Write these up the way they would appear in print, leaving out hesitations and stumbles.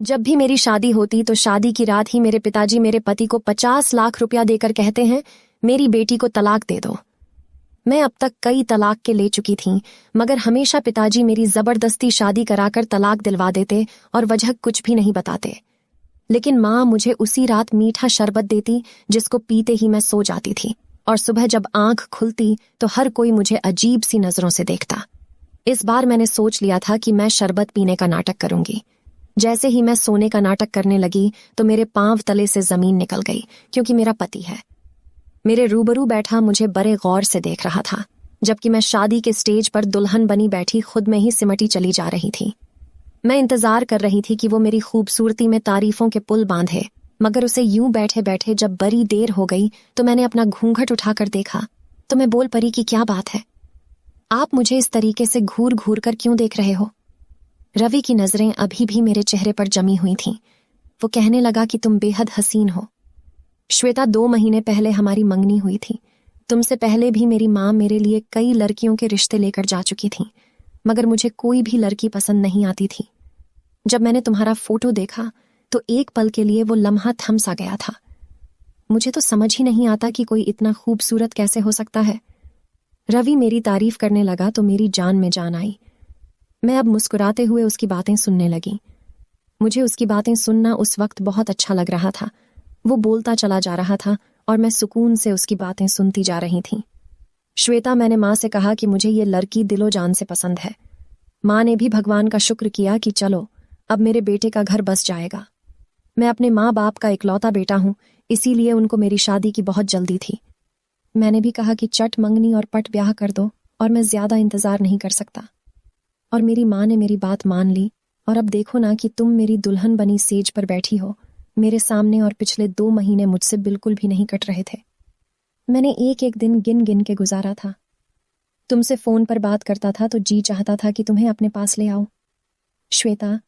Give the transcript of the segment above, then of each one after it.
जब भी मेरी शादी होती तो शादी की रात ही मेरे पिताजी मेरे पति को 50 लाख रुपया देकर कहते हैं, मेरी बेटी को तलाक दे दो। मैं अब तक कई तलाक के ले चुकी थी, मगर हमेशा पिताजी मेरी जबरदस्ती शादी कराकर तलाक दिलवा देते और वजह कुछ भी नहीं बताते। लेकिन माँ मुझे उसी रात मीठा शरबत देती जिसको पीते ही मैं सो जाती थी, और सुबह जब आंख खुलती तो हर कोई मुझे अजीब सी नजरों से देखता। इस बार मैंने सोच लिया था कि मैं शरबत पीने का नाटक करूंगी। जैसे ही मैं सोने का नाटक करने लगी तो मेरे पांव तले से जमीन निकल गई, क्योंकि मेरा पति है मेरे रूबरू बैठा मुझे बड़े गौर से देख रहा था, जबकि मैं शादी के स्टेज पर दुल्हन बनी बैठी खुद में ही सिमटी चली जा रही थी। मैं इंतजार कर रही थी कि वो मेरी खूबसूरती में तारीफों के पुल बांधे, मगर उसे यूं बैठे बैठे जब बड़ी देर हो गई तो मैंने अपना घूंघट उठाकर देखा तो मैं बोल पड़ी कि क्या बात है, आप मुझे इस तरीके से घूर घूर कर क्यों देख रहे हो? रवि की नजरें अभी भी मेरे चेहरे पर जमी हुई थीं। वो कहने लगा कि तुम बेहद हसीन हो। श्वेता, 2 महीने पहले हमारी मंगनी हुई थी। तुमसे पहले भी मेरी माँ मेरे लिए कई लड़कियों के रिश्ते लेकर जा चुकी थी, मगर मुझे कोई भी लड़की पसंद नहीं आती थी। जब मैंने तुम्हारा फोटो देखा तो एक पल के लिए वो लम्हा थम सा गया था। मुझे तो समझ ही नहीं आता कि कोई इतना खूबसूरत कैसे हो सकता है। रवि मेरी तारीफ करने लगा तो मेरी जान में जान आई। मैं अब मुस्कुराते हुए उसकी बातें सुनने लगी। मुझे उसकी बातें सुनना उस वक्त बहुत अच्छा लग रहा था। वो बोलता चला जा रहा था और मैं सुकून से उसकी बातें सुनती जा रही थी। श्वेता, मैंने माँ से कहा कि मुझे ये लड़की दिलो जान से पसंद है। माँ ने भी भगवान का शुक्र किया कि चलो अब मेरे बेटे का घर बस जाएगा। मैं अपने माँ बाप का इकलौता बेटा हूँ, इसीलिए उनको मेरी शादी की बहुत जल्दी थी। मैंने भी कहा कि चट मंगनी और पट ब्याह कर दो, और मैं ज्यादा इंतजार नहीं कर सकता। और मेरी माँ ने मेरी बात मान ली, और अब देखो ना कि तुम मेरी दुल्हन बनी सेज पर बैठी हो मेरे सामने, और पिछले 2 महीने मुझसे बिल्कुल भी नहीं कट रहे थे। मैंने एक एक दिन गिन गिन के गुजारा था। तुमसे फोन पर बात करता था तो जी चाहता था कि तुम्हें अपने पास ले आऊं। श्वेता,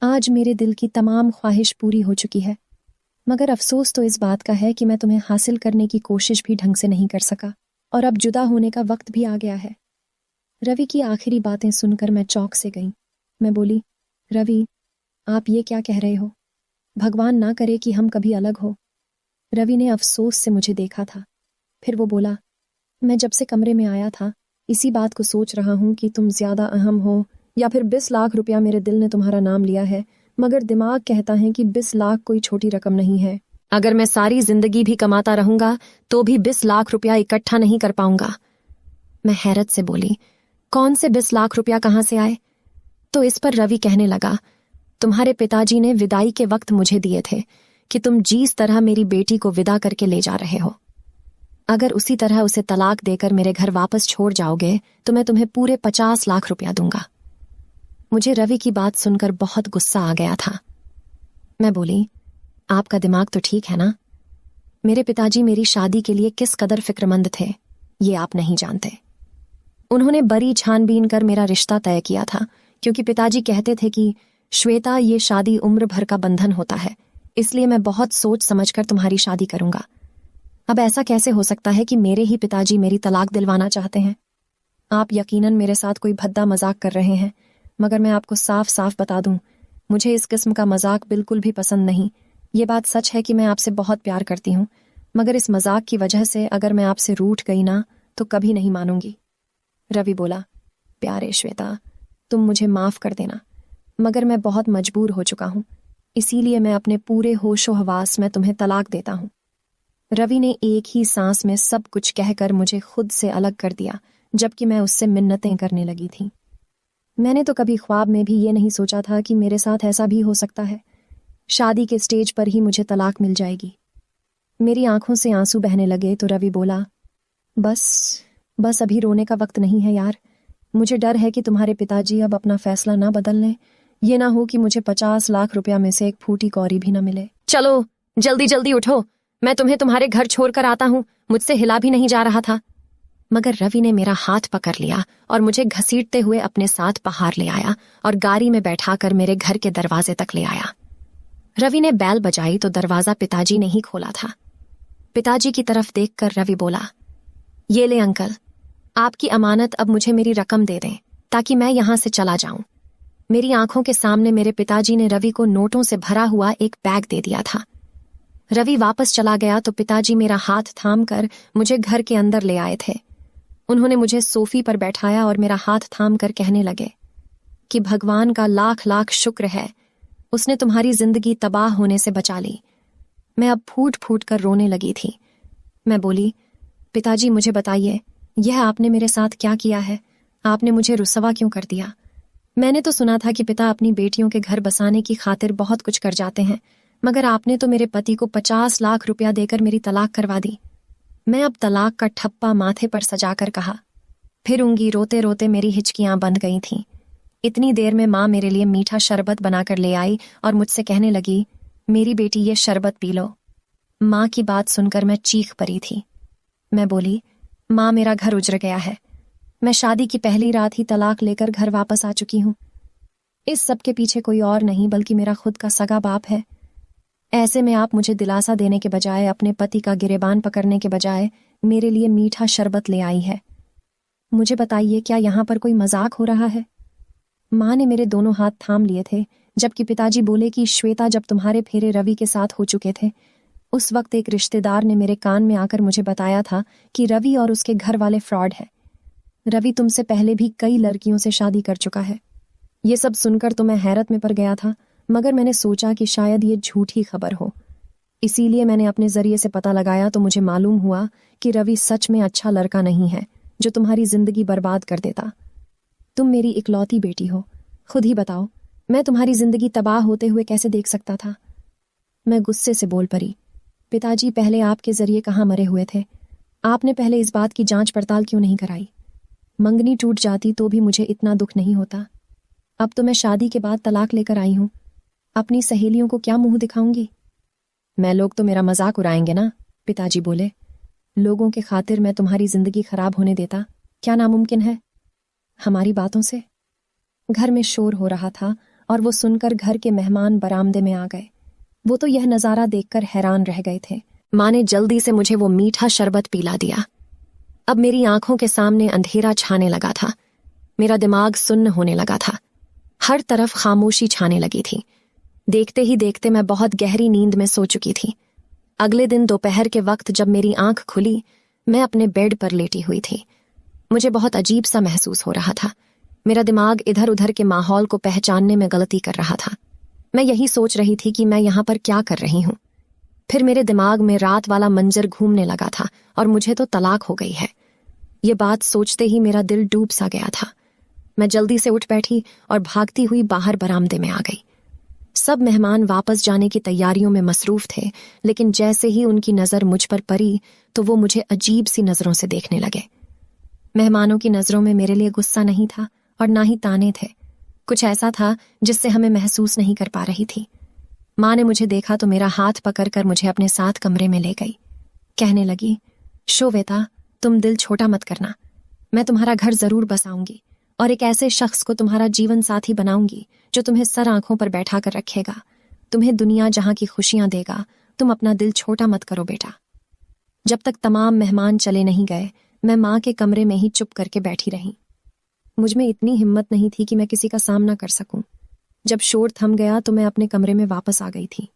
आज मेरे दिल की तमाम ख्वाहिश पूरी हो चुकी है, मगर अफसोस तो इस बात का है कि मैं तुम्हें हासिल करने की कोशिश भी ढंग से नहीं कर सका, और अब जुदा होने का वक्त भी आ गया है। रवि की आखिरी बातें सुनकर मैं चौंक से गई। मैं बोली, रवि, आप ये क्या कह रहे हो? भगवान ना करे कि हम कभी अलग हो। रवि ने अफसोस से मुझे देखा था। फिर वो बोला, मैं जब से कमरे में आया था इसी बात को सोच रहा हूं कि तुम ज्यादा अहम हो, या फिर 20 लाख रुपया मेरे दिल ने तुम्हारा नाम लिया है, मगर दिमाग कहता है कि 20 लाख कोई छोटी रकम नहीं है। अगर मैं सारी जिंदगी भी कमाता रहूंगा तो भी 20 लाख रुपया इकट्ठा नहीं कर पाऊंगा। मैं हैरत से बोली, कौन से 20 लाख रुपया कहाँ से आए? तो इस पर रवि कहने लगा, तुम्हारे पिताजी ने विदाई के वक्त मुझे दिए थे कि तुम जिस तरह मेरी बेटी को विदा करके ले जा रहे हो, अगर उसी तरह उसे तलाक देकर मेरे घर वापस छोड़ जाओगे तो मैं तुम्हें पूरे 50 लाख रुपया दूंगा। मुझे रवि की बात सुनकर बहुत गुस्सा आ गया था। मैं बोली, आपका दिमाग तो ठीक है ना? मेरे पिताजी मेरी शादी के लिए किस कदर फिक्रमंद थे ये आप नहीं जानते। उन्होंने बड़ी छानबीन कर मेरा रिश्ता तय किया था, क्योंकि पिताजी कहते थे कि श्वेता, ये शादी उम्र भर का बंधन होता है, इसलिए मैं बहुत सोच समझकर तुम्हारी शादी करूंगा। अब ऐसा कैसे हो सकता है कि मेरे ही पिताजी मेरी तलाक दिलवाना चाहते हैं? आप यकीनन मेरे साथ कोई भद्दा मजाक कर रहे हैं, मगर मैं आपको साफ साफ बता दूं, मुझे इस किस्म का मजाक बिल्कुल भी पसंद नहीं। ये बात सच है कि मैं आपसे बहुत प्यार करती हूँ, मगर इस मजाक की वजह से अगर मैं आपसे रूठ गई ना तो कभी नहीं मानूंगी। रवि बोला, प्यारे श्वेता, तुम मुझे माफ कर देना, मगर मैं बहुत मजबूर हो चुका हूं, इसीलिए मैं अपने पूरे होशो हवास में तुम्हें तलाक देता हूं। रवि ने एक ही सांस में सब कुछ कहकर मुझे खुद से अलग कर दिया, जबकि मैं उससे मिन्नतें करने लगी थी। मैंने तो कभी ख्वाब में भी ये नहीं सोचा था कि मेरे साथ ऐसा भी हो सकता है। शादी के स्टेज पर ही मुझे तलाक मिल जाएगी। मेरी आंखों से आंसू बहने लगे तो रवि बोला, बस अभी रोने का वक्त नहीं है यार। मुझे डर है कि तुम्हारे पिताजी अब अपना फैसला ना बदल लें। ये ना हो कि मुझे 50 लाख रुपया में से एक फूटी कौड़ी भी ना मिले। चलो जल्दी जल्दी उठो, मैं तुम्हें तुम्हारे घर छोड़कर आता हूँ, मुझसे हिला भी नहीं जा रहा था। मगर रवि ने मेरा हाथ पकड़ लिया और मुझे घसीटते हुए अपने साथ बाहर ले आया और गाड़ी में बैठाकर मेरे घर के दरवाजे तक ले आया। रवि ने बैल बजाई तो दरवाजा पिताजी ने ही खोला था। पिताजी की तरफ देखकर रवि बोला, ये ले अंकल, आपकी अमानत, अब मुझे मेरी रकम दे दें ताकि मैं यहां से चला जाऊं। मेरी आंखों के सामने मेरे पिताजी ने रवि को नोटों से भरा हुआ एक बैग दे दिया था। रवि वापस चला गया तो पिताजी मेरा हाथ थाम कर मुझे घर के अंदर ले आए थे। उन्होंने मुझे सोफी पर बैठाया और मेरा हाथ थाम कर कहने लगे कि भगवान का लाख लाख शुक्र है, उसने तुम्हारी जिंदगी तबाह होने से बचा ली। मैं अब फूट फूट कर रोने लगी थी। मैं बोली, पिताजी मुझे बताइए, यह आपने मेरे साथ क्या किया है? आपने मुझे रुसवा क्यों कर दिया? मैंने तो सुना था कि पिता अपनी बेटियों के घर बसाने की खातिर बहुत कुछ कर जाते हैं, मगर आपने तो मेरे पति को 50 लाख रुपया देकर मेरी तलाक करवा दी। मैं अब तलाक का ठप्पा माथे पर सजाकर कहा। फिरूंगी रोते रोते मेरी हिचकियां बंद गई थीं। इतनी देर में माँ मेरे लिए मीठा शरबत बनाकर ले आई और मुझसे कहने लगी, मेरी बेटी ये शरबत पी लो। माँ की बात सुनकर मैं चीख पड़ी थी। मैं बोली, माँ मेरा घर उजड़ गया है। मैं शादी की पहली रात ही तलाक लेकर घर वापस आ चुकी हूँ। इस सब के पीछे कोई और नहीं बल्कि मेरा खुद का सगा बाप है। ऐसे में आप मुझे दिलासा देने के बजाय, अपने पति का गिरेबान पकड़ने के बजाय मेरे लिए मीठा शरबत ले आई है। मुझे बताइए, क्या यहाँ पर कोई मजाक हो रहा है? माँ ने मेरे दोनों हाथ थाम लिए थे, जबकि पिताजी बोले कि श्वेता, जब तुम्हारे फेरे रवि के साथ हो चुके थे, उस वक्त एक रिश्तेदार ने मेरे कान में आकर मुझे बताया था कि रवि और उसके घर वाले फ्रॉड है। रवि तुमसे पहले भी कई लड़कियों से शादी कर चुका है। ये सब सुनकर तो मैं हैरत में पड़ गया था, मगर मैंने सोचा कि शायद ये झूठी खबर हो। इसीलिए मैंने अपने जरिए से पता लगाया तो मुझे मालूम हुआ कि रवि सच में अच्छा लड़का नहीं है जो तुम्हारी जिंदगी बर्बाद कर देता। तुम मेरी इकलौती बेटी हो, खुद ही बताओ, मैं तुम्हारी जिंदगी तबाह होते हुए कैसे देख सकता था? मैं गुस्से से बोल पड़ी, पिताजी पहले आपके जरिए कहाँ मरे हुए थे? आपने पहले इस बात की जांच पड़ताल क्यों नहीं कराई? मंगनी टूट जाती तो भी मुझे इतना दुख नहीं होता। अब तो मैं शादी के बाद तलाक लेकर आई हूँ, अपनी सहेलियों को क्या मुंह दिखाऊंगी? मैं लोग तो मेरा मजाक उड़ाएंगे ना, पिताजी बोले। लोगों के खातिर मैं तुम्हारी जिंदगी खराब होने देता? क्या नामुमकिन है? हमारी बातों से घर में शोर हो रहा था और वो सुनकर घर के मेहमान बरामदे में आ गए। वो तो यह नजारा देखकर हैरान रह गए थे। माँ ने जल्दी से मुझे वो मीठा शरबत पिला दिया। अब मेरी आंखों के सामने अंधेरा छाने लगा था। मेरा दिमाग सुन्न होने लगा था। हर तरफ खामोशी छाने लगी थी। देखते ही देखते मैं बहुत गहरी नींद में सो चुकी थी। अगले दिन दोपहर के वक्त जब मेरी आंख खुली, मैं अपने बेड पर लेटी हुई थी। मुझे बहुत अजीब सा महसूस हो रहा था। मेरा दिमाग इधर उधर के माहौल को पहचानने में गलती कर रहा था। मैं यही सोच रही थी कि मैं यहाँ पर क्या कर रही हूँ। फिर मेरे दिमाग में रात वाला मंजर घूमने लगा था और मुझे तो तलाक हो गई है। ये बात सोचते ही मेरा दिल डूब सा गया था। मैं जल्दी से उठ बैठी और भागती हुई बाहर बरामदे में आ गई। सब मेहमान वापस जाने की तैयारियों में मसरूफ थे, लेकिन जैसे ही उनकी नजर मुझ पर पड़ी तो वो मुझे अजीब सी नजरों से देखने लगे। मेहमानों की नजरों में मेरे लिए गुस्सा नहीं था और ना ही ताने थे। कुछ ऐसा था जिससे हमें महसूस नहीं कर पा रही थी। माँ ने मुझे देखा तो मेरा हाथ पकड़कर मुझे अपने साथ कमरे में ले गई। कहने लगी, श्वेता, तुम दिल छोटा मत करना। मैं तुम्हारा घर जरूर बसाऊंगी और एक ऐसे शख्स को तुम्हारा जीवन साथी बनाऊंगी जो तुम्हें सर आंखों पर बैठा कर रखेगा, तुम्हें दुनिया जहां की खुशियां देगा। तुम अपना दिल छोटा मत करो बेटा। जब तक तमाम मेहमान चले नहीं गए, मैं माँ के कमरे में ही चुप करके बैठी रही। मुझ में इतनी हिम्मत नहीं थी कि मैं किसी का सामना कर सकूं। जब शोर थम गया तो मैं अपने कमरे में वापस आ गई थी।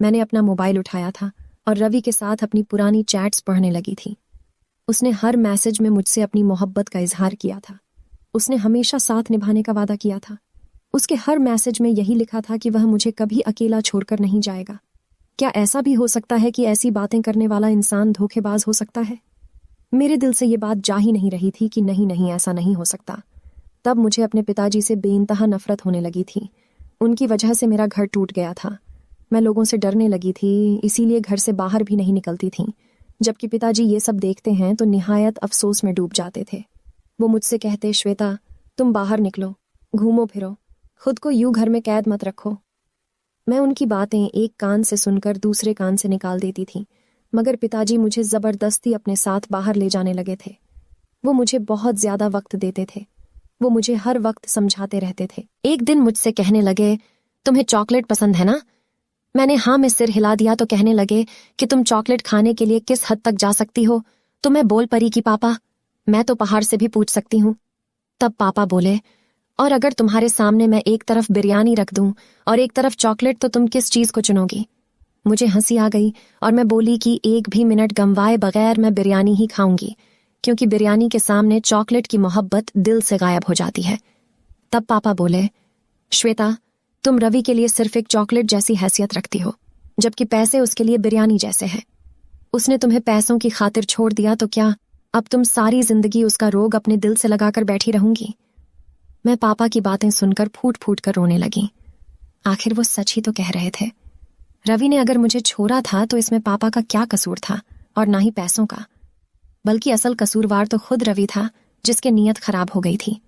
मैंने अपना मोबाइल उठाया था और रवि के साथ अपनी पुरानी चैट्स पढ़ने लगी थी। उसने हर मैसेज में मुझसे अपनी मोहब्बत का इजहार किया था। उसने हमेशा साथ निभाने का वादा किया था। उसके हर मैसेज में यही लिखा था कि वह मुझे कभी अकेला छोड़कर नहीं जाएगा। क्या ऐसा भी हो सकता है कि ऐसी बातें करने वाला इंसान धोखेबाज हो सकता है? मेरे दिल से ये बात जा ही नहीं रही थी कि नहीं नहीं, ऐसा नहीं हो सकता। तब मुझे अपने पिताजी से बेइंतहा नफरत होने लगी थी। उनकी वजह से मेरा घर टूट गया था। मैं लोगों से डरने लगी थी, इसीलिए घर से बाहर भी नहीं निकलती थी। जबकि पिताजी ये सब देखते हैं तो निहायत अफसोस में डूब जाते थे। वो मुझसे कहते, श्वेता, तुम बाहर निकलो, घूमो फिरो, खुद को यूं घर में कैद मत रखो। मैं उनकी बातें एक कान से सुनकर दूसरे कान से निकाल देती थी, मगर पिताजी मुझे जबरदस्ती अपने साथ बाहर ले जाने लगे थे। वो मुझे बहुत ज्यादा वक्त देते थे। वो मुझे हर वक्त समझाते रहते थे। एक दिन मुझसे कहने लगे, तुम्हें चॉकलेट पसंद है ना? मैंने हाँ में सिर हिला दिया तो कहने लगे कि तुम चॉकलेट खाने के लिए किस हद तक जा सकती हो? तो मैं बोल पड़ी कि पापा, मैं तो पहाड़ से भी पूछ सकती हूँ। तब पापा बोले, और अगर तुम्हारे सामने मैं एक तरफ बिरयानी रख दूं और एक तरफ चॉकलेट तो तुम किस चीज को चुनोगी? मुझे हंसी आ गई और मैं बोली कि एक भी मिनट गंवाए बगैर मैं बिरयानी ही खाऊंगी, क्योंकि बिरयानी के सामने चॉकलेट की मोहब्बत दिल से गायब हो जाती है। तब पापा बोले, श्वेता, तुम रवि के लिए सिर्फ एक चॉकलेट जैसी हैसियत रखती हो, जबकि पैसे उसके लिए बिरयानी जैसे हैं। उसने तुम्हें पैसों की खातिर छोड़ दिया तो क्या अब तुम सारी जिंदगी उसका रोग अपने दिल से लगाकर बैठी रहूंगी? मैं पापा की बातें सुनकर फूट फूट कर रोने लगी। आखिर वो सच ही तो कह रहे थे। रवि ने अगर मुझे छोड़ा था तो इसमें पापा का क्या कसूर था, और ना ही पैसों का, बल्कि असल कसूरवार तो खुद रवि था, जिसके नीयत खराब हो गई थी।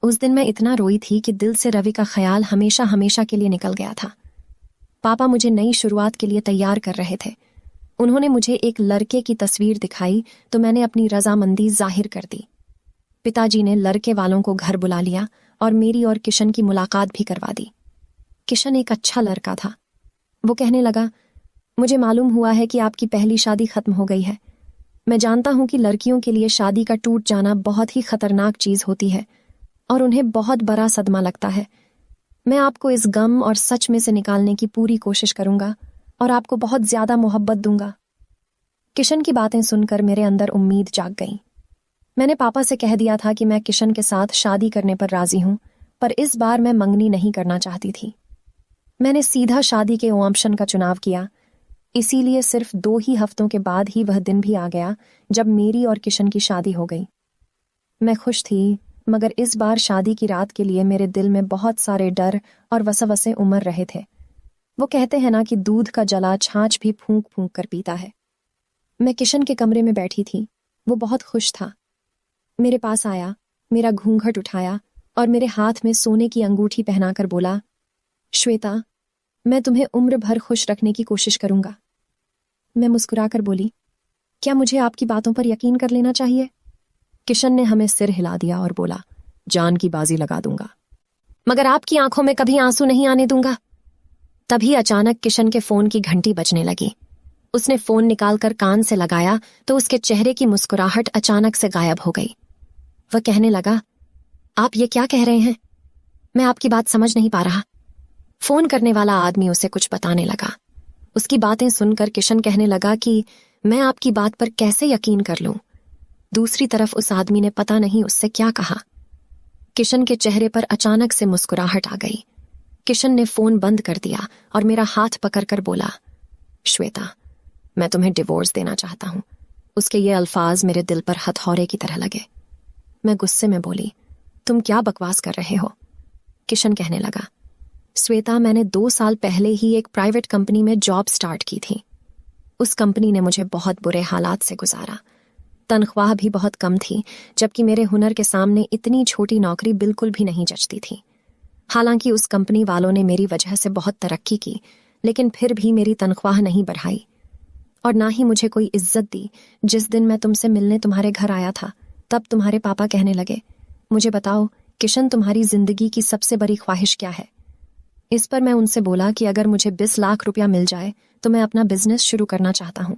उस दिन मैं इतना रोई थी कि दिल से रवि का ख्याल हमेशा हमेशा के लिए निकल गया था। पापा मुझे नई शुरुआत के लिए तैयार कर रहे थे। उन्होंने मुझे एक लड़के की तस्वीर दिखाई तो मैंने अपनी रजामंदी जाहिर कर दी। पिताजी ने लड़के वालों को घर बुला लिया और मेरी और किशन की मुलाकात भी करवा दी। किशन एक अच्छा लड़का था। वो कहने लगा, मुझे मालूम हुआ है कि आपकी पहली शादी खत्म हो गई है। मैं जानता हूं कि लड़कियों के लिए शादी का टूट जाना बहुत ही खतरनाक चीज होती है और उन्हें बहुत बड़ा सदमा लगता है। मैं आपको इस गम और सच में से निकालने की पूरी कोशिश करूंगा और आपको बहुत ज्यादा मोहब्बत दूंगा। किशन की बातें सुनकर मेरे अंदर उम्मीद जाग गई। मैंने पापा से कह दिया था कि मैं किशन के साथ शादी करने पर राजी हूं, पर इस बार मैं मंगनी नहीं करना चाहती थी। मैंने सीधा शादी के ऑप्शन का चुनाव किया। इसीलिए सिर्फ 2 ही हफ्तों के बाद ही वह दिन भी आ गया जब मेरी और किशन की शादी हो गई। मैं खुश थी, मगर इस बार शादी की रात के लिए मेरे दिल में बहुत सारे डर और वसवसे उमड़ रहे थे। वो कहते हैं ना कि दूध का जला छाछ भी फूंक फूंक कर पीता है। मैं किशन के कमरे में बैठी थी। वो बहुत खुश था। मेरे पास आया, मेरा घूंघट उठाया और मेरे हाथ में सोने की अंगूठी पहनाकर बोला, श्वेता, मैं तुम्हें उम्र भर खुश रखने की कोशिश करूंगा। मैं मुस्कुराकर बोली, क्या मुझे आपकी बातों पर यकीन कर लेना चाहिए? किशन ने हमें सिर हिला दिया और बोला, जान की बाजी लगा दूंगा, मगर आपकी आंखों में कभी आंसू नहीं आने दूंगा। तभी अचानक किशन के फोन की घंटी बजने लगी। उसने फोन निकालकर कान से लगाया तो उसके चेहरे की मुस्कुराहट अचानक से गायब हो गई। वह कहने लगा, आप ये क्या कह रहे हैं? मैं आपकी बात समझ नहीं पा रहा। फोन करने वाला आदमी उसे कुछ बताने लगा। उसकी बातें सुनकर किशन कहने लगा कि मैं आपकी बात पर कैसे यकीन कर लूं। दूसरी तरफ उस आदमी ने पता नहीं उससे क्या कहा। किशन के चेहरे पर अचानक से मुस्कुराहट आ गई। किशन ने फोन बंद कर दिया और मेरा हाथ पकड़कर बोला, श्वेता, मैं तुम्हें डिवोर्स देना चाहता हूं। उसके ये अल्फाज मेरे दिल पर हथौड़े की तरह लगे। मैं गुस्से में बोली, तुम क्या बकवास कर रहे हो? किशन कहने लगा, श्वेता, मैंने 2 साल पहले ही एक प्राइवेट कंपनी में जॉब स्टार्ट की थी। उस कंपनी ने मुझे बहुत बुरे हालात से गुजारा। तनख्वाह भी बहुत कम थी, जबकि मेरे हुनर के सामने इतनी छोटी नौकरी बिल्कुल भी नहीं जचती थी। हालांकि उस कंपनी वालों ने मेरी वजह से बहुत तरक्की की, लेकिन फिर भी मेरी तनख्वाह नहीं बढ़ाई और ना ही मुझे कोई इज्जत दी। जिस दिन मैं तुमसे मिलने तुम्हारे घर आया था, तब तुम्हारे पापा कहने लगे, मुझे बताओ किशन, तुम्हारी जिंदगी की सबसे बड़ी ख्वाहिश क्या है? इस पर मैं उनसे बोला कि अगर मुझे 20 लाख रुपया मिल जाए तो मैं अपना बिजनेस शुरू करना चाहता हूं।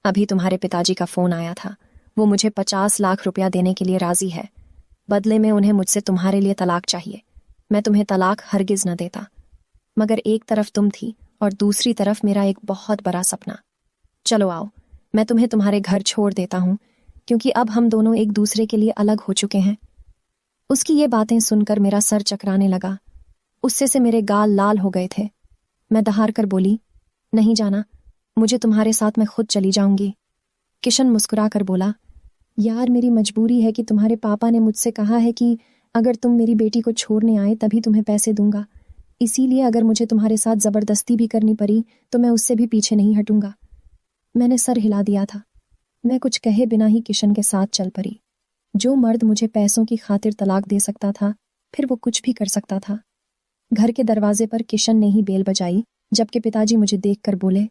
अभी तुम्हारे पिताजी का फोन आया था। वो मुझे 50 लाख रुपया देने के लिए राजी है। बदले में उन्हें मुझसे तुम्हारे लिए तलाक चाहिए। मैं तुम्हें तलाक हरगिज न देता, मगर एक तरफ तुम थी और दूसरी तरफ मेरा एक बहुत बड़ा सपना। चलो आओ, मैं तुम्हें तुम्हारे घर छोड़ देता हूं, क्योंकि अब हम दोनों एक दूसरे के लिए अलग हो चुके हैं। उसकी ये बातें सुनकर मेरा सर चकराने लगा। उससे से मेरे गाल लाल हो गए थे। मैं दहाड़ कर बोली, नहीं जाना, मुझे तुम्हारे साथ मैं खुद चली जाऊंगी। किशन मुस्कुरा कर बोला, यार, मेरी मजबूरी है कि तुम्हारे पापा ने मुझसे कहा है कि अगर तुम मेरी बेटी को छोड़ने आए तभी तुम्हें पैसे दूंगा। इसीलिए अगर मुझे तुम्हारे साथ जबरदस्ती भी करनी पड़ी तो मैं उससे भी पीछे नहीं हटूंगा। मैंने सर हिला दिया था। मैं कुछ कहे बिना ही किशन के साथ चल पड़ी। जो मर्द मुझे पैसों की खातिर तलाक दे सकता था, फिर वो कुछ भी कर सकता था। घर के दरवाजे पर किशन ने ही बेल बजाई, जबकि पिताजी मुझे देखकर बोले,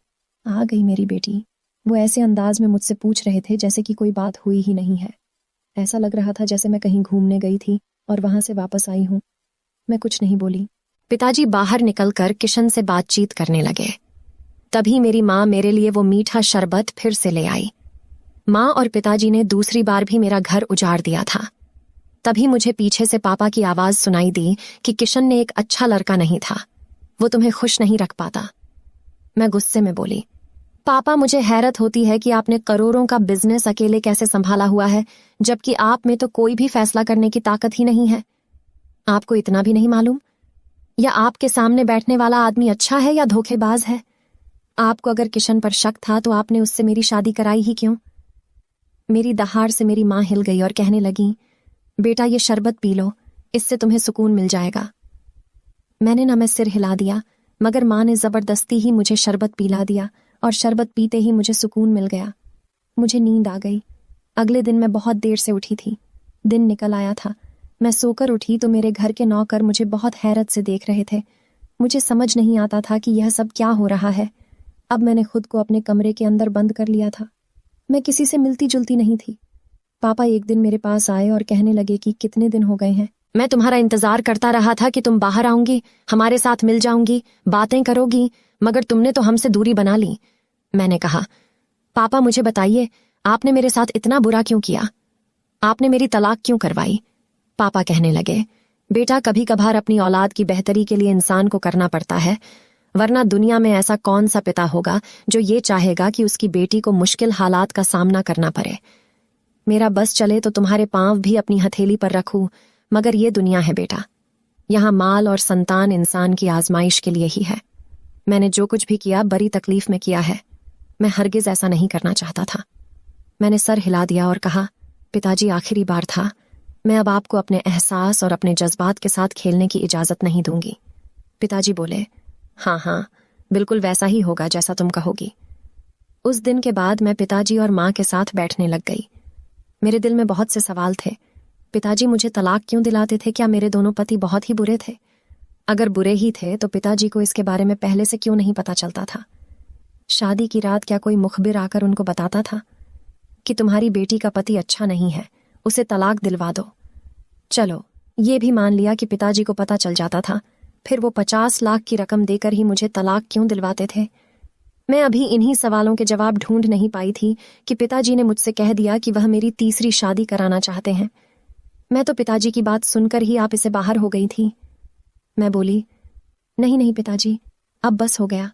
आ गई मेरी बेटी। वो ऐसे अंदाज में मुझसे पूछ रहे थे जैसे कि कोई बात हुई ही नहीं है। ऐसा लग रहा था जैसे मैं कहीं घूमने गई थी और वहां से वापस आई हूं। मैं कुछ नहीं बोली। पिताजी बाहर निकलकर किशन से बातचीत करने लगे। तभी मेरी माँ मेरे लिए वो मीठा शरबत फिर से ले आई। माँ और पिताजी ने दूसरी बार भी मेरा घर उजाड़ दिया था। तभी मुझे पीछे से पापा की आवाज सुनाई दी कि किशन ने एक अच्छा लड़का नहीं था, वो तुम्हें खुश नहीं रख पाता। मैं गुस्से में बोली, पापा मुझे हैरत होती है कि आपने करोड़ों का बिजनेस अकेले कैसे संभाला हुआ है, जबकि आप में तो कोई भी फैसला करने की ताकत ही नहीं है। आपको इतना भी नहीं मालूम या आपके सामने बैठने वाला आदमी अच्छा है या धोखेबाज है? आपको अगर किशन पर शक था तो आपने उससे मेरी शादी कराई ही क्यों? मेरी दहाड़ से मेरी माँ हिल गई और कहने लगी, बेटा ये शरबत पी लो, इससे तुम्हें सुकून मिल जाएगा। मैं सिर हिला दिया, मगर माँ ने जबरदस्ती ही मुझे शरबत पिला दिया और शरबत पीते ही मुझे सुकून मिल गया। मुझे नींद आ गई। अगले दिन मैं बहुत देर से उठी थी। दिन निकल आया था। मैं सोकर उठी तो मेरे घर के नौकर मुझे बहुत हैरत से देख रहे थे। मुझे समझ नहीं आता था कि यह सब क्या हो रहा है। अब मैंने खुद को अपने कमरे के अंदर बंद कर लिया था। मैं किसी से मिलती जुलती नहीं थी। पापा एक दिन मेरे पास आए और कहने लगे कि कितने दिन हो गए हैं, मैं तुम्हारा इंतजार करता रहा था कि तुम बाहर आऊंगी, हमारे साथ मिल जाऊंगी, बातें करोगी, मगर तुमने तो हमसे दूरी बना ली। मैंने कहा, पापा मुझे बताइए, आपने मेरे साथ इतना बुरा क्यों किया? आपने मेरी तलाक क्यों करवाई? पापा कहने लगे, बेटा कभी कभार अपनी औलाद की बेहतरी के लिए इंसान को करना पड़ता है, वरना दुनिया में ऐसा कौन सा पिता होगा जो ये चाहेगा कि उसकी बेटी को मुश्किल हालात का सामना करना पड़े। मेरा बस चले तो तुम्हारे पांव भी अपनी हथेली पर रखूं, मगर ये दुनिया है बेटा, यहाँ माल और संतान इंसान की आजमाइश के लिए ही है। मैंने जो कुछ भी किया बड़ी तकलीफ में किया है। मैं हरगिज ऐसा नहीं करना चाहता था। मैंने सर हिला दिया और कहा, पिताजी आखिरी बार था, मैं अब आपको अपने एहसास और अपने जज्बात के साथ खेलने की इजाजत नहीं दूंगी। पिताजी बोले, हाँ हाँ, बिल्कुल वैसा ही होगा जैसा तुम कहोगी। उस दिन के बाद मैं पिताजी और माँ के साथ बैठने लग गई। मेरे दिल में बहुत से सवाल थे। पिताजी मुझे तलाक क्यों दिलाते थे? क्या मेरे दोनों पति बहुत ही बुरे थे? अगर बुरे ही थे तो पिताजी को इसके बारे में पहले से क्यों नहीं पता चलता था? शादी की रात क्या कोई मुखबिर आकर उनको बताता था कि तुम्हारी बेटी का पति अच्छा नहीं है, उसे तलाक दिलवा दो? चलो ये भी मान लिया कि पिताजी को पता चल जाता था, फिर वो 50 लाख की रकम देकर ही मुझे तलाक क्यों दिलवाते थे? मैं अभी इन्हीं सवालों के जवाब ढूंढ नहीं पाई थी कि पिताजी ने मुझसे कह दिया कि वह मेरी तीसरी शादी कराना चाहते हैं। मैं तो पिताजी की बात सुनकर ही आप इसे बाहर हो गई थी। मैं बोली, नहीं नहीं पिताजी, अब बस हो गया।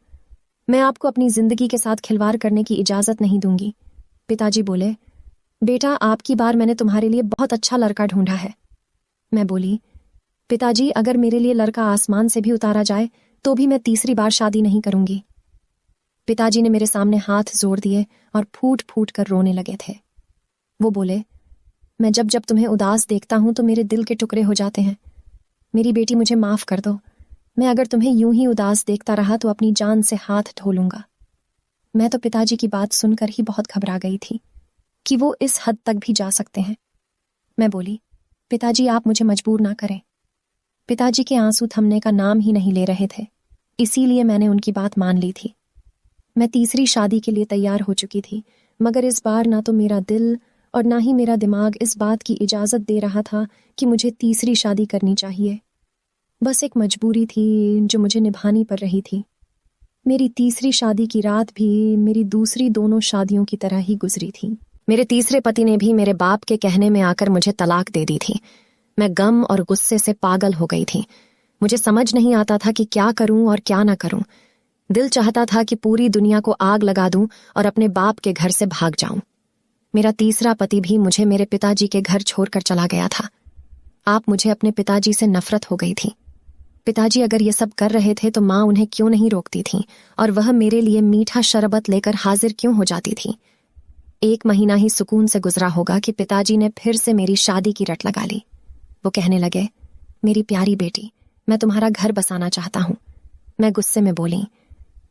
मैं आपको अपनी जिंदगी के साथ खिलवाड़ करने की इजाजत नहीं दूंगी। पिताजी बोले, बेटा आपकी बार मैंने तुम्हारे लिए बहुत अच्छा लड़का ढूंढा है। मैं बोली, पिताजी अगर मेरे लिए लड़का आसमान से भी उतारा जाए तो भी मैं तीसरी बार शादी नहीं करूंगी। पिताजी ने मेरे सामने हाथ जोड़ दिए और फूट फूट कर रोने लगे थे। वो बोले, मैं जब जब तुम्हें उदास देखता हूं तो मेरे दिल के टुकड़े हो जाते हैं। मेरी बेटी मुझे माफ कर दो। मैं अगर तुम्हें यूं ही उदास देखता रहा तो अपनी जान से हाथ धो लूंगा। मैं तो पिताजी की बात सुनकर ही बहुत घबरा गई थी कि वो इस हद तक भी जा सकते हैं। मैं बोली, पिताजी आप मुझे मजबूर ना करें। पिताजी के आंसू थमने का नाम ही नहीं ले रहे थे, इसीलिए मैंने उनकी बात मान ली थी। मैं तीसरी शादी के लिए तैयार हो चुकी थी, मगर इस बार ना तो मेरा दिल और ना ही मेरा दिमाग इस बात की इजाजत दे रहा था कि मुझे तीसरी शादी करनी चाहिए। बस एक मजबूरी थी जो मुझे निभानी पड़ रही थी। मेरी तीसरी शादी की रात भी मेरी दूसरी दोनों शादियों की तरह ही गुजरी थी। मेरे तीसरे पति ने भी मेरे बाप के कहने में आकर मुझे तलाक दे दी थी। मैं गम और गुस्से से पागल हो गई थी। मुझे समझ नहीं आता था कि क्या करूं और क्या ना करूं। दिल चाहता था कि पूरी दुनिया को आग लगा दूं और अपने बाप के घर से भाग जाऊं। मेरा तीसरा पति भी मुझे मेरे पिताजी के घर छोड़कर चला गया था। आप मुझे अपने पिताजी से नफरत हो गई थी। पिताजी अगर ये सब कर रहे थे तो माँ उन्हें क्यों नहीं रोकती थी और वह मेरे लिए मीठा शरबत लेकर हाजिर क्यों हो जाती थी? 1 महीना ही सुकून से गुजरा होगा कि पिताजी ने फिर से मेरी शादी की रट लगा ली। वो कहने लगे, मेरी प्यारी बेटी, मैं तुम्हारा घर बसाना चाहता हूं। मैं गुस्से में बोली,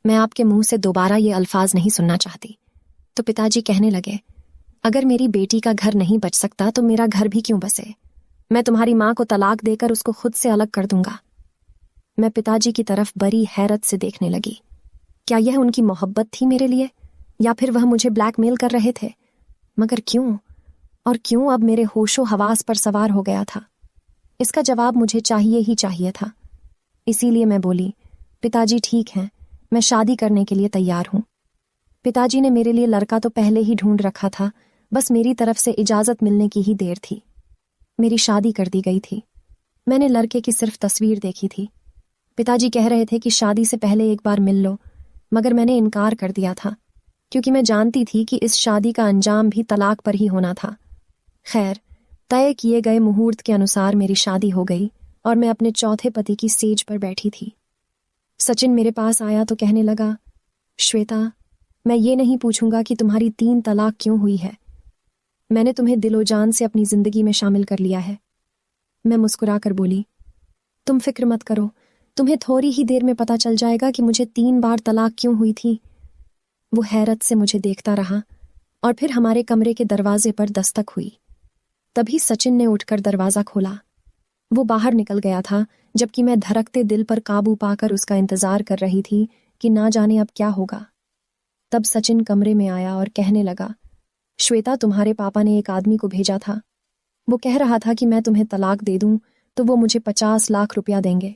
मैं आपके मुंह से दोबारा ये अल्फाज नहीं सुनना चाहती। तो पिताजी कहने लगे, अगर मेरी बेटी का घर नहीं बच सकता तो मेरा घर भी क्यों बसे? मैं तुम्हारी माँ को तलाक देकर उसको खुद से अलग कर दूंगा। मैं पिताजी की तरफ बड़ी हैरत से देखने लगी। क्या यह उनकी मोहब्बत थी मेरे लिए, या फिर वह मुझे ब्लैकमेल कर रहे थे? मगर क्यों, और क्यों अब मेरे होशो हवास पर सवार हो गया था? इसका जवाब मुझे चाहिए ही चाहिए था। इसीलिए मैं बोली, पिताजी ठीक है, मैं शादी करने के लिए तैयार हूं। पिताजी ने मेरे लिए लड़का तो पहले ही ढूंढ रखा था, बस मेरी तरफ से इजाजत मिलने की ही देर थी। मेरी शादी कर दी गई थी। मैंने लड़के की सिर्फ तस्वीर देखी थी। पिताजी कह रहे थे कि शादी से पहले एक बार मिल लो, मगर मैंने इनकार कर दिया था क्योंकि मैं जानती थी कि इस शादी का अंजाम भी तलाक पर ही होना था। खैर, तय किए गए मुहूर्त के अनुसार मेरी शादी हो गई और मैं अपने चौथे पति की सेज पर बैठी थी। सचिन मेरे पास आया तो कहने लगा, श्वेता, मैं ये नहीं पूछूंगा कि तुम्हारी 3 तलाक क्यों हुई है। मैंने तुम्हें दिलो जान से अपनी जिंदगी में शामिल कर लिया है। मैं मुस्कुरा कर बोली, तुम फिक्र मत करो, तुम्हें थोड़ी ही देर में पता चल जाएगा कि मुझे 3 बार तलाक क्यों हुई थी। वो हैरत से मुझे देखता रहा और फिर हमारे कमरे के दरवाजे पर दस्तक हुई। तभी सचिन ने उठकर दरवाजा खोला। वो बाहर निकल गया था, जबकि मैं धड़कते दिल पर काबू पाकर उसका इंतजार कर रही थी कि ना जाने अब क्या होगा। तब सचिन कमरे में आया और कहने लगा, श्वेता, तुम्हारे पापा ने एक आदमी को भेजा था। वो कह रहा था कि मैं तुम्हें तलाक दे दूं तो वो मुझे 50 लाख रुपया देंगे,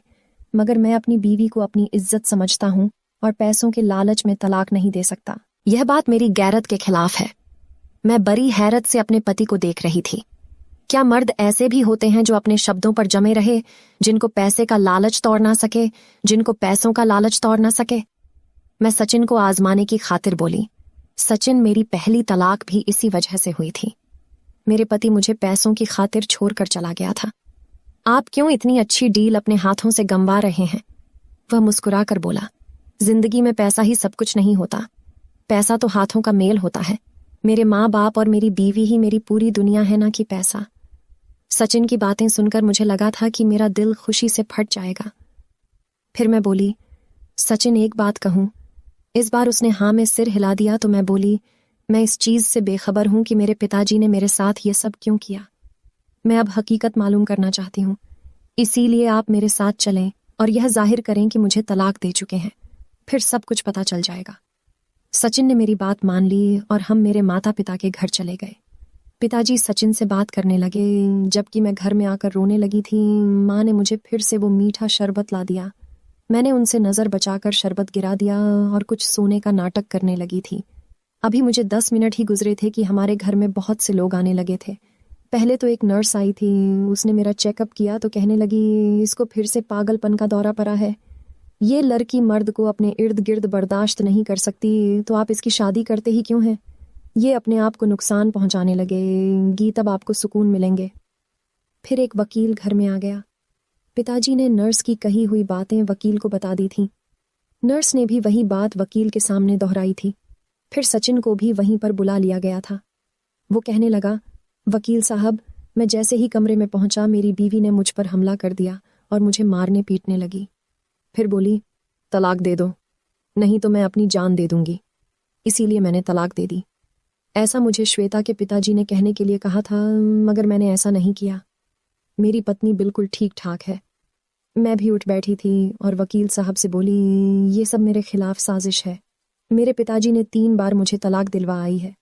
मगर मैं अपनी बीवी को अपनी इज्जत समझता हूं और पैसों के लालच में तलाक नहीं दे सकता। यह बात मेरी गैरत के खिलाफ है। मैं बड़ी हैरत से अपने पति को देख रही थी। क्या मर्द ऐसे भी होते हैं जो अपने शब्दों पर जमे रहे, जिनको पैसे का लालच तोड़ ना सके, जिनको पैसों का लालच तोड़ ना सके? मैं सचिन को आजमाने की खातिर बोली, सचिन, मेरी पहली तलाक भी इसी वजह से हुई थी। मेरे पति मुझे पैसों की खातिर छोड़कर चला गया था। आप क्यों इतनी अच्छी डील अपने हाथों से गंवा रहे हैं? वह मुस्कुरा कर बोला, जिंदगी में पैसा ही सब कुछ नहीं होता। पैसा तो हाथों का मेल होता है। मेरे माँ बाप और मेरी बीवी ही मेरी पूरी दुनिया है, ना कि पैसा। सचिन की बातें सुनकर मुझे लगा था कि मेरा दिल खुशी से फट जाएगा। फिर मैं बोली, सचिन, एक बात कहूं? इस बार उसने हाँ में सिर हिला दिया तो मैं बोली, मैं इस चीज से बेखबर हूं कि मेरे पिताजी ने मेरे साथ ये सब क्यों किया। मैं अब हकीकत मालूम करना चाहती हूँ, इसीलिए आप मेरे साथ चलें और यह जाहिर करें कि मुझे तलाक दे चुके हैं। फिर सब कुछ पता चल जाएगा। सचिन ने मेरी बात मान ली और हम मेरे माता पिता के घर चले गए। पिताजी सचिन से बात करने लगे, जबकि मैं घर में आकर रोने लगी थी। माँ ने मुझे फिर से वो मीठा शरबत ला दिया। मैंने उनसे नजर बचाकर शरबत गिरा दिया और कुछ सोने का नाटक करने लगी थी। अभी मुझे 10 मिनट ही गुजरे थे कि हमारे घर में बहुत से लोग आने लगे थे। पहले तो एक नर्स आई थी। उसने मेरा चेकअप किया तो कहने लगी, इसको फिर से पागलपन का दौरा पड़ा है। ये लड़की मर्द को अपने इर्द गिर्द बर्दाश्त नहीं कर सकती, तो आप इसकी शादी करते ही क्यों हैं? ये अपने आप को नुकसान पहुंचाने लगेगी, तब आपको सुकून मिलेंगे। फिर एक वकील घर में आ गया। पिताजी ने नर्स की कही हुई बातें वकील को बता दी थीं। नर्स ने भी वही बात वकील के सामने दोहराई थी। फिर सचिन को भी वहीं पर बुला लिया गया था। वो कहने लगा, वकील साहब, मैं जैसे ही कमरे में पहुंचा, मेरी बीवी ने मुझ पर हमला कर दिया और मुझे मारने पीटने लगी। फिर बोली, तलाक दे दो, नहीं तो मैं अपनी जान दे दूंगी। इसीलिए मैंने तलाक दे दी। ऐसा मुझे श्वेता के पिताजी ने कहने के लिए कहा था, मगर मैंने ऐसा नहीं किया। मेरी पत्नी बिल्कुल ठीक ठाक है। मैं भी उठ बैठी थी और वकील साहब से बोली, ये सब मेरे खिलाफ साजिश है। मेरे पिताजी ने 3 बार मुझे तलाक दिलवा आई है।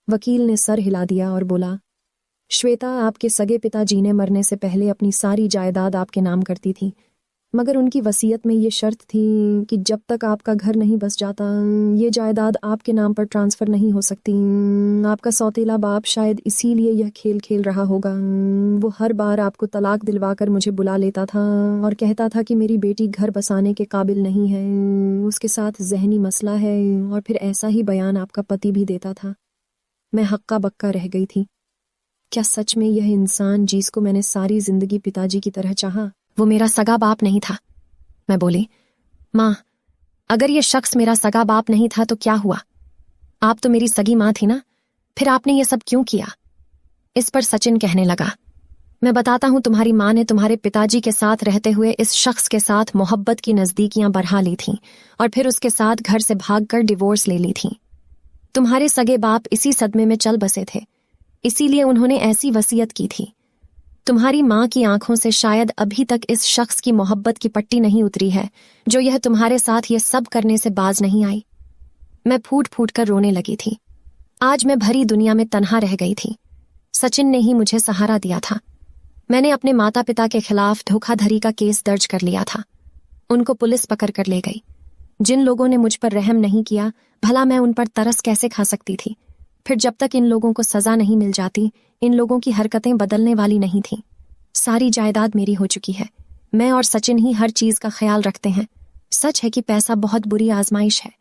वकील ने सर हिला दिया और बोला, श्वेता, आपके सगे पिताजी ने मरने से पहले अपनी सारी जायदाद आपके नाम करती थी, मगर उनकी वसीयत में ये शर्त थी कि जब तक आपका घर नहीं बस जाता, ये जायदाद आपके नाम पर ट्रांसफर नहीं हो सकती। आपका सौतेला बाप शायद इसीलिए यह खेल खेल रहा होगा। वो हर बार आपको तलाक दिलवाकर मुझे बुला लेता था और कहता था कि मेरी बेटी घर बसाने के काबिल नहीं है, उसके साथ जहनी मसला है, और फिर ऐसा ही बयान आपका पति भी देता था। मैं हक्का बक्का रह गई थी। क्या सच में यह इंसान जिसको मैंने सारी जिंदगी पिताजी की तरह चाहा, वो मेरा सगा बाप नहीं था? मैं बोली, माँ, अगर ये शख्स मेरा सगा बाप नहीं था तो क्या हुआ? आप तो मेरी सगी माँ थी ना, फिर आपने ये सब क्यों किया? इस पर सचिन कहने लगा, मैं बताता हूं, तुम्हारी माँ ने तुम्हारे पिताजी के साथ रहते हुए इस शख्स के साथ मोहब्बत की नजदीकियां बढ़ा ली थीं और फिर उसके साथ घर से भागकर डिवोर्स ले ली थीं। तुम्हारे सगे बाप इसी सदमे में चल बसे थे, इसीलिए उन्होंने ऐसी वसीयत की थी। तुम्हारी माँ की आंखों से शायद अभी तक इस शख्स की मोहब्बत की पट्टी नहीं उतरी है, जो यह तुम्हारे साथ ये सब करने से बाज नहीं आई। मैं फूट फूट कर रोने लगी थी। आज मैं भरी दुनिया में तन्हा रह गई थी। सचिन ने ही मुझे सहारा दिया था। मैंने अपने माता पिता के खिलाफ धोखाधड़ी का केस दर्ज कर लिया था। उनको पुलिस पकड़ कर ले गई। जिन लोगों ने मुझ पर रहम नहीं किया, भला मैं उन पर तरस कैसे खा सकती थी? फिर जब तक इन लोगों को सजा नहीं मिल जाती, इन लोगों की हरकतें बदलने वाली नहीं थीं। सारी जायदाद मेरी हो चुकी है। मैं और सचिन ही हर चीज का ख्याल रखते हैं। सच है कि पैसा बहुत बुरी आजमाइश है।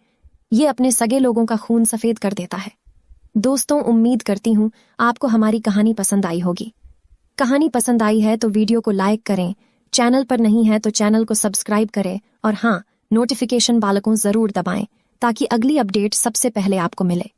ये अपने सगे लोगों का खून सफेद कर देता है। दोस्तों, उम्मीद करती हूँ आपको हमारी कहानी पसंद आई होगी। कहानी पसंद आई है तो वीडियो को लाइक करें, चैनल पर नहीं है तो चैनल को सब्सक्राइब करें और हाँ, नोटिफिकेशन बालकों जरूर दबाएं ताकि अगली अपडेट सबसे पहले आपको मिले।